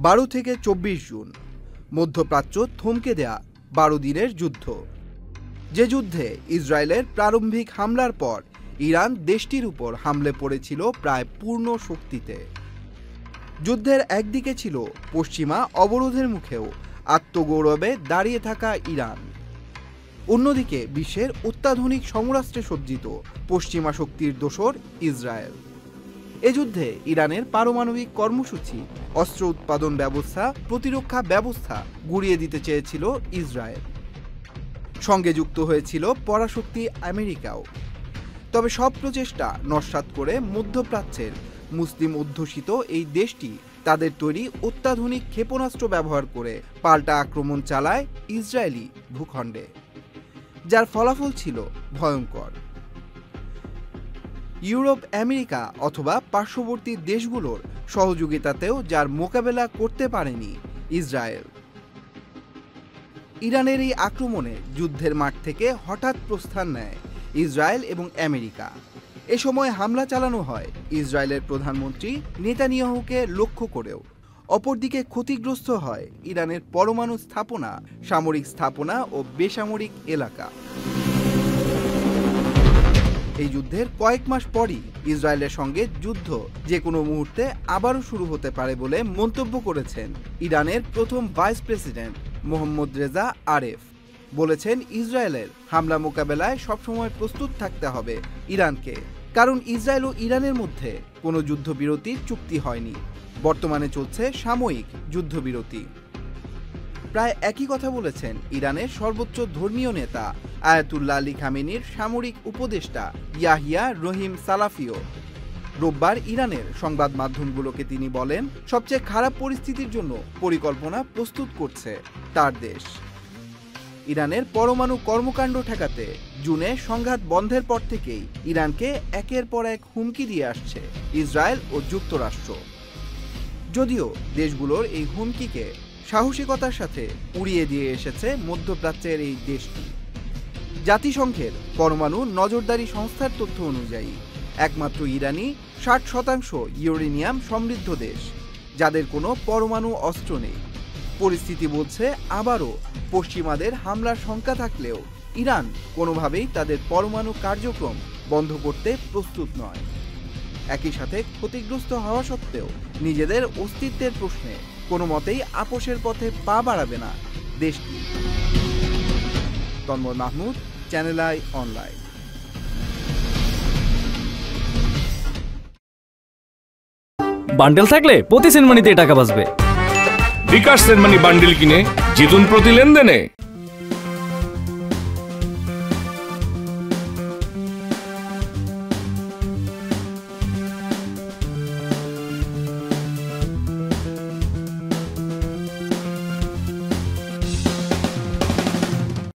12 থেকে 24 জুন মধ্যপ্রাচ্য থমকে দেয়া 12 দিনের যুদ্ধ। যে যুদ্ধে ইসরায়েলের প্রারম্ভিক হামলার পর ইরান দেশটির উপর হামলে পড়েছিল প্রায় পূর্ণ শক্তিতে। যুদ্ধের একদিকে ছিল পশ্চিমা অবরোধের মুখেও আত্মগৌরবে দাঁড়িয়ে থাকা ইরান, অন্যদিকে বিশ্বের অত্যাধুনিক সমরাস্ত্রে সজ্জিত পশ্চিমা শক্তির দোসর ইসরায়েল। এ যুদ্ধে ইরানের পারমাণবিক কর্মসূচি, অস্ত্র উৎপাদন ব্যবস্থা, প্রতিরক্ষা ব্যবস্থা গুড়িয়ে দিতে চেয়েছিল ইসরায়েল। সঙ্গে যুক্ত হয়েছিল পরাশক্তি আমেরিকাও। তবে সব প্রচেষ্টা নস্যাৎ করে মধ্যপ্রাচ্যের মুসলিম অধ্যুষিত এই দেশটি তাদের তৈরি অত্যাধুনিক ক্ষেপণাস্ত্র ব্যবহার করে পাল্টা আক্রমণ চালায় ইসরায়েলি ভূখণ্ডে, যার ফলাফল ছিল ভয়ঙ্কর। ইউরোপ, আমেরিকা অথবা পার্শ্ববর্তী দেশগুলোর সহযোগিতাতেও যার মোকাবেলা করতে পারেনি ইসরায়েল। ইরানের এই আক্রমণে যুদ্ধের মাঠ থেকে হঠাৎ প্রস্থান নেয় ইসরায়েল এবং আমেরিকা। এ সময় হামলা চালানো হয় ইসরায়েলের প্রধানমন্ত্রী নেতানিয়াহুকে লক্ষ্য করেও। অপরদিকে ক্ষতিগ্রস্ত হয় ইরানের পরমাণু স্থাপনা, সামরিক স্থাপনা ও বেসামরিক এলাকা। এই যুদ্ধের কয়েক মাস পরই ইসরায়েলের সঙ্গে যুদ্ধ যে কোনো মুহূর্তে আবারও শুরু হতে পারে বলে মন্তব্য করেছেন ইরানের প্রথম ভাইস প্রেসিডেন্ট মোহাম্মদ রেজা আরেফ। বলেছেন, ইসরায়েলের হামলা মোকাবেলায় সবসময় প্রস্তুত থাকতে হবে ইরানকে, কারণ ইসরায়েল ও ইরানের মধ্যে কোনো যুদ্ধবিরতির চুক্তি হয়নি। বর্তমানে চলছে সাময়িক যুদ্ধবিরতি। প্রায় একই কথা বলেছেন ইরানের সর্বোচ্চ ধর্মীয় নেতা আয়াতুল্লাহ আলী খামেনির সামরিক উপদেষ্টা ইয়াহিয়া রহিম সালাফিও। রোববার ইরানের সংবাদ মাধ্যমগুলোকে তিনি বলেন, সবচেয়ে খারাপ পরিস্থিতির জন্য পরিকল্পনা প্রস্তুত করছে তার দেশ। ইরানের পরমাণু কর্মকাণ্ড ঠেকাতে জুনে সংঘাত বন্ধের পর থেকেই ইরানকে একের পর এক হুমকি দিয়ে আসছে ইসরায়েল ও যুক্তরাষ্ট্র। যদিও দেশগুলোর এই হুমকিকে সাহসিকতার সাথে উড়িয়ে দিয়ে এসেছে মধ্যপ্রাচ্যের এই দেশটি। জাতিসংঘের পরমাণু নজরদারি সংস্থার তথ্য অনুযায়ী একমাত্র ইরানই 60% ইউরেনিয়াম সমৃদ্ধ দেশ, যাদের কোনো পরমাণু অস্ত্র নেই। পরিস্থিতি বলছে, আবারও পশ্চিমাদের হামলার শঙ্কা থাকলেও ইরান কোনোভাবেই তাদের পরমাণু কার্যক্রম বন্ধ করতে প্রস্তুত নয়। একই সাথে ক্ষতিগ্রস্ত হওয়া সত্ত্বেও নিজেদের অস্তিত্বের প্রশ্নে কোনো মতেই আপোষের পথে পা বাড়াবে না দেশটি। Tanmoy Mahmud, channel I online. Bundle থাকলে প্রতি সেনমানিতে টাকা বাঁচবে। বিকাশ সেনমানি বান্ডেল কিনে জিতুন প্রতি লেনদেনে।